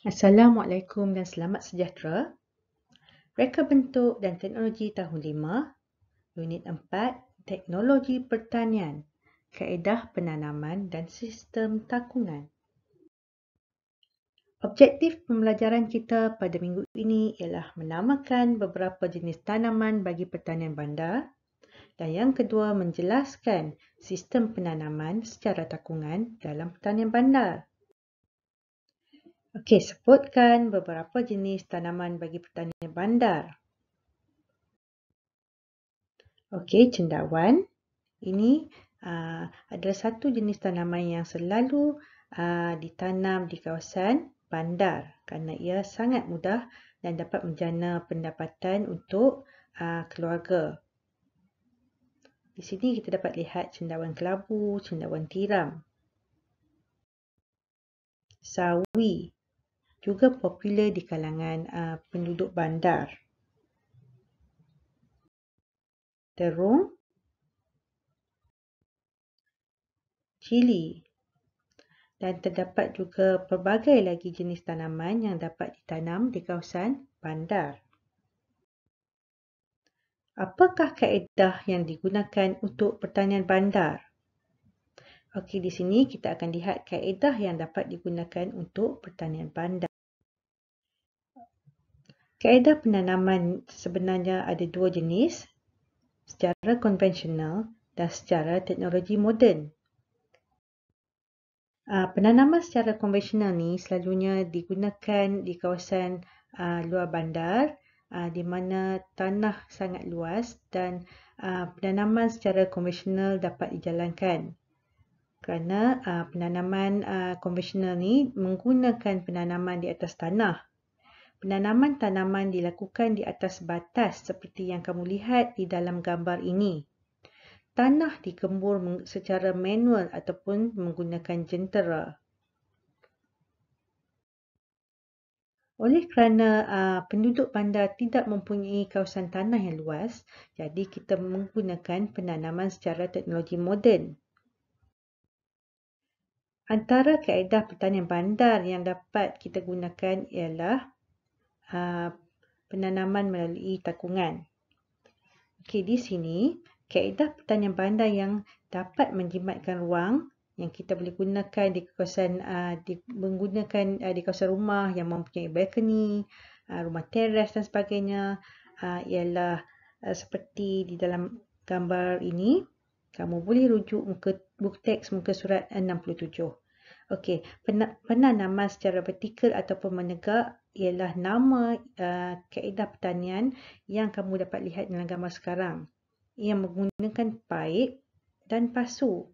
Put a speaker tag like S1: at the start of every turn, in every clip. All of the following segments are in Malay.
S1: Assalamualaikum dan selamat sejahtera. Reka bentuk dan teknologi tahun 5, Unit 4, Teknologi Pertanian, Kaedah Penanaman dan Sistem Takungan. Objektif pembelajaran kita pada minggu ini ialah menamakan beberapa jenis tanaman bagi pertanian bandar dan yang kedua menjelaskan sistem penanaman secara takungan dalam pertanian bandar. Okey, sebutkan beberapa jenis tanaman bagi pertanian bandar. Okey, cendawan. Ini adalah satu jenis tanaman yang selalu ditanam di kawasan bandar kerana ia sangat mudah dan dapat menjana pendapatan untuk keluarga. Di sini kita dapat lihat cendawan kelabu, cendawan tiram. Sawi juga popular di kalangan penduduk bandar. Terung, cili. Dan terdapat juga pelbagai lagi jenis tanaman yang dapat ditanam di kawasan bandar. Apakah kaedah yang digunakan untuk pertanian bandar? Okey, di sini kita akan lihat kaedah yang dapat digunakan untuk pertanian bandar. Kaedah penanaman sebenarnya ada dua jenis, secara konvensional dan secara teknologi moden. Penanaman secara konvensional ni selalunya digunakan di kawasan luar bandar di mana tanah sangat luas dan penanaman secara konvensional dapat dijalankan. Kerana penanaman konvensional ni menggunakan penanaman di atas tanah. Penanaman tanaman dilakukan di atas batas seperti yang kamu lihat di dalam gambar ini. Tanah digembur secara manual ataupun menggunakan jentera. Oleh kerana penduduk bandar tidak mempunyai kawasan tanah yang luas, jadi kita menggunakan penanaman secara teknologi moden. Antara kaedah pertanian bandar yang dapat kita gunakan ialah penanaman melalui takungan. Okey, di sini kaedah pertanian bandar yang dapat menjimatkan ruang yang kita boleh gunakan di kawasan di kawasan rumah yang mempunyai balkoni, rumah teres dan sebagainya ialah seperti di dalam gambar ini. Kamu boleh rujuk buku teks muka surat 67. Okey, penanaman secara vertikal ataupun menegak ialah nama kaedah pertanian yang kamu dapat lihat dalam gambar sekarang. Ia menggunakan paip dan pasu.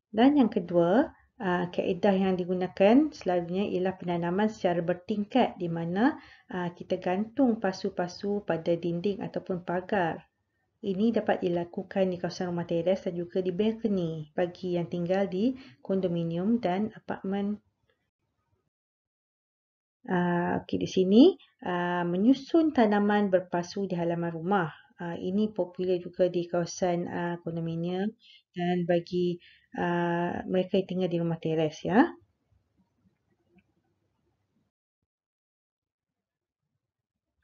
S1: Dan yang kedua, kaedah yang digunakan selalunya ialah penanaman secara bertingkat di mana kita gantung pasu-pasu pada dinding ataupun pagar. Ini dapat dilakukan di kawasan rumah teres dan juga di balkoni bagi yang tinggal di kondominium dan apartmen. Okey, di sini menyusun tanaman berpasu di halaman rumah. Ini popular juga di kawasan kondominium dan bagi mereka yang tinggal di rumah teres ya.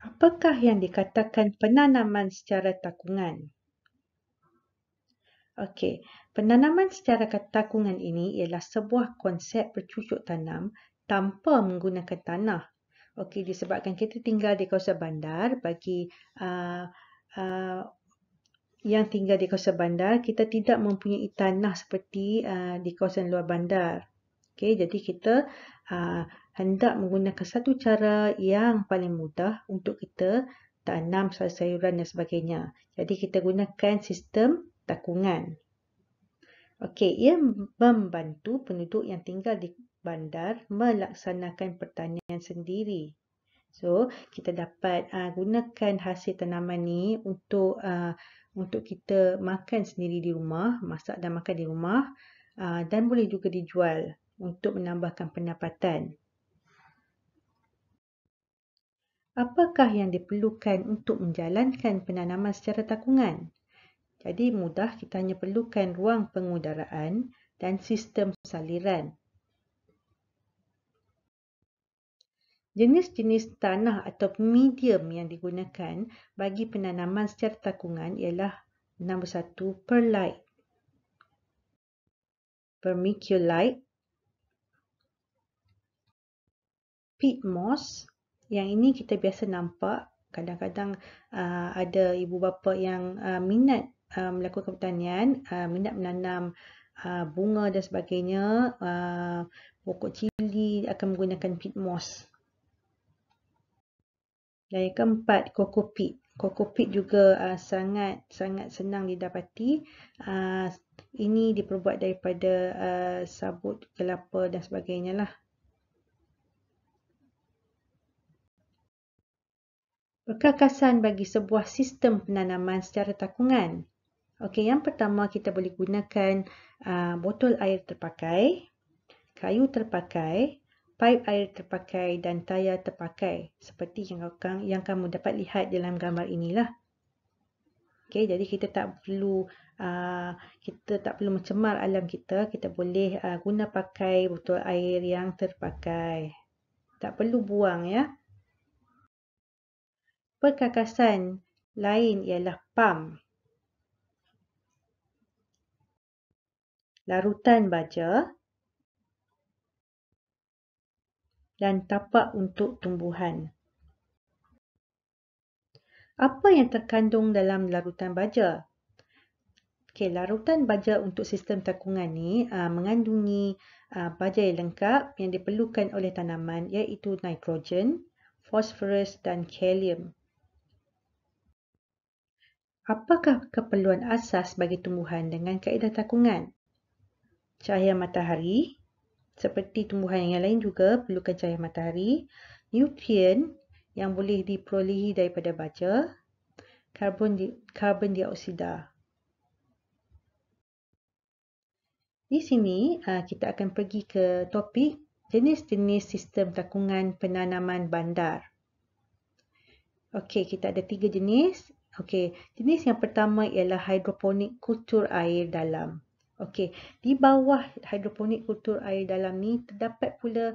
S1: Apakah yang dikatakan penanaman secara takungan? Okey, penanaman secara takungan ini ialah sebuah konsep bercucuk tanam tanpa menggunakan tanah. Okey, disebabkan kita tinggal di kawasan bandar, bagi yang tinggal di kawasan bandar, kita tidak mempunyai tanah seperti di kawasan luar bandar. Okey, jadi kita hendak menggunakan satu cara yang paling mudah untuk kita tanam sayuran dan sebagainya. Jadi kita gunakan sistem takungan. Okey, ia membantu penduduk yang tinggal di bandar melaksanakan pertanian sendiri. So, kita dapat gunakan hasil tanaman ni untuk kita makan sendiri di rumah, masak dan makan di rumah, dan boleh juga dijual untuk menambahkan pendapatan. Apakah yang diperlukan untuk menjalankan penanaman secara takungan? Jadi mudah, kita hanya perlukan ruang pengudaraan dan sistem saliran. Jenis-jenis tanah atau medium yang digunakan bagi penanaman secara takungan ialah nombor 1, perlite, vermiculite, peat moss. Yang ini kita biasa nampak kadang-kadang ada ibu bapa yang minat melakukan pertanian, minat menanam bunga dan sebagainya, pokok cili akan menggunakan peat moss. Dan yang keempat, coco peat. Coco peat juga sangat senang didapati. Ini diperbuat daripada sabut kelapa dan sebagainya lah. Perkakasan bagi sebuah sistem penanaman secara takungan. Okey, yang pertama kita boleh gunakan botol air terpakai, kayu terpakai, paip air terpakai dan tayar terpakai seperti yang kamu dapat lihat dalam gambar inilah. Okey, jadi kita tak perlu mencemar alam kita. Kita boleh guna pakai botol air yang terpakai. Tak perlu buang ya. Perkakasan lain ialah pam, larutan baja dan tapak untuk tumbuhan. Apa yang terkandung dalam larutan baja? Okey, larutan baja untuk sistem takungan ni mengandungi baja yang lengkap yang diperlukan oleh tanaman iaitu nitrogen, fosforus dan kalium. Apakah keperluan asas bagi tumbuhan dengan kaedah takungan? Cahaya matahari, seperti tumbuhan yang lain juga perlukan cahaya matahari, nutrien yang boleh diperolehi daripada baja, karbon dioksida. Di sini kita akan pergi ke topik jenis-jenis sistem takungan penanaman bandar. Okey, kita ada 3 jenis. Okey, jenis yang pertama ialah hidroponik kultur air dalam. Okey, di bawah hidroponik kultur air dalam ni terdapat pula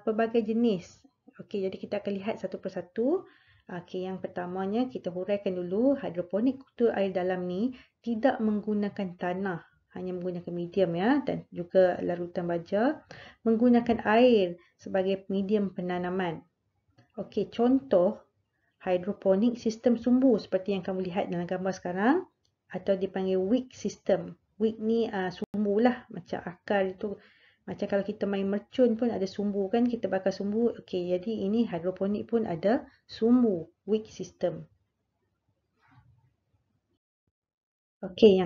S1: pelbagai jenis. Okey, jadi kita akan lihat satu persatu. Okey, yang pertamanya kita huraikan dulu hidroponik kultur air dalam ni tidak menggunakan tanah, hanya menggunakan medium ya dan juga larutan baja, menggunakan air sebagai medium penanaman. Okey, contoh hidroponik sistem sumbu seperti yang kamu lihat dalam gambar sekarang atau dipanggil wick system. Wick ni sumbu lah, macam akar itu. Macam kalau kita main mercun pun ada sumbu kan, kita bakar sumbu. Okey, jadi ini hidroponik pun ada sumbu, wick system. Okey,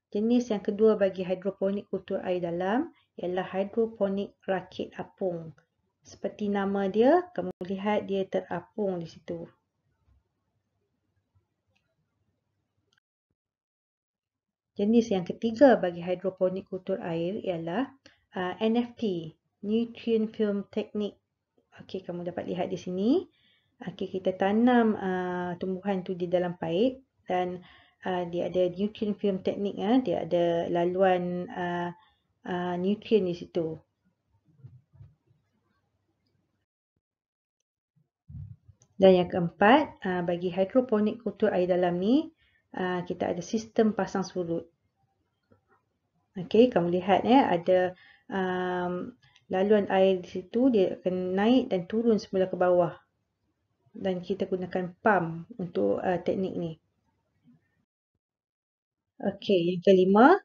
S1: jenis yang kedua bagi hidroponik kultur air dalam ialah hidroponik rakit apung. Seperti nama dia, kamu lihat dia terapung di situ. Jenis yang ketiga bagi hidroponik kultur air ialah NFT, Nutrient Film Technique. Okey, kamu dapat lihat di sini. Okey, kita tanam tumbuhan tu di dalam paip dan dia ada nutrient film technique, dia ada laluan nutrien di situ. Dan yang keempat, bagi hidroponik kultur air dalam ni, kita ada sistem pasang surut. Okey, kamu lihat ada laluan air di situ, dia akan naik dan turun semula ke bawah. Dan kita gunakan pump untuk teknik ni. Okey, yang kelima,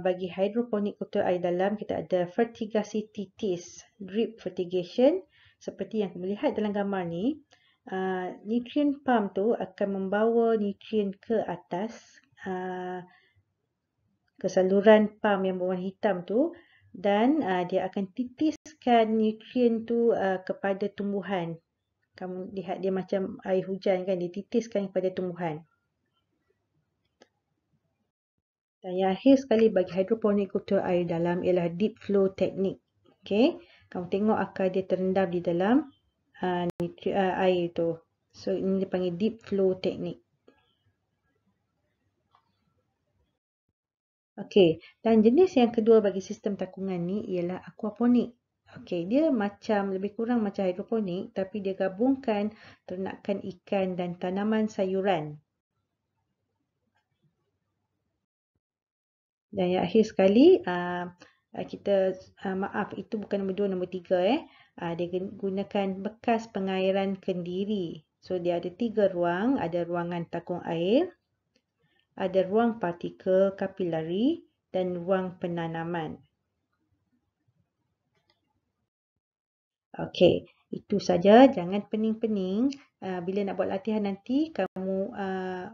S1: bagi hidroponik kultur air dalam, kita ada fertigasi titis, drip fertigation. Seperti yang kamu lihat dalam gambar ni, nutrien pump tu akan membawa nutrien ke atas, ke saluran pump yang berwarna hitam tu, dan dia akan titiskan nutrien tu kepada tumbuhan. Kamu lihat dia macam air hujan kan, dia titiskan kepada tumbuhan. Dan yang akhir sekali bagi hidroponik kultur air dalam ialah deep flow technique. Okey, kamu tengok akar dia terendam di dalam air tu. So ini dipanggil deep flow technique. Okey, dan jenis yang kedua bagi sistem takungan ni ialah aquaponik. Okey, dia macam lebih kurang macam hidroponik tapi dia gabungkan ternakan ikan dan tanaman sayuran. Dan yang akhir sekali, maaf, itu bukan nombor 2, nombor 3. Dia gunakan bekas pengairan kendiri. So, dia ada 3 ruang. Ada ruangan takung air, ada ruang partikel kapilari dan ruang penanaman. Okey, itu saja. Jangan pening-pening. Bila nak buat latihan nanti, kamu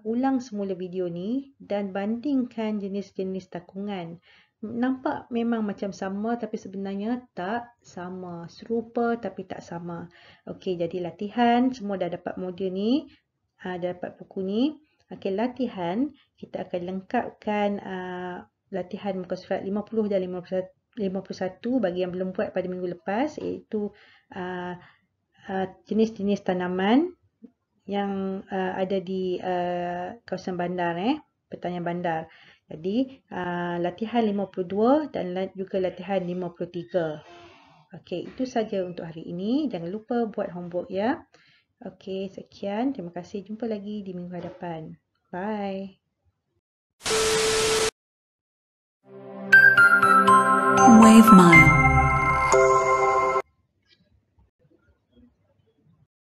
S1: ulang semula video ni dan bandingkan jenis-jenis takungan. Nampak memang macam sama tapi sebenarnya tak sama. Serupa tapi tak sama. Okey, jadi latihan. Semua dah dapat modul ni. Dah dapat buku ni. Okey, latihan. Kita akan lengkapkan latihan muka surat 50 dan 51 bagi yang belum buat pada minggu lepas, iaitu jenis-jenis tanaman yang ada di kawasan bandar, pertanian bandar. Jadi latihan 52 dan juga latihan 53. Okey, itu saja untuk hari ini. Jangan lupa buat homework ya. Okey, sekian. Terima kasih. Jumpa lagi di minggu hadapan. Bye.
S2: Wave Mile.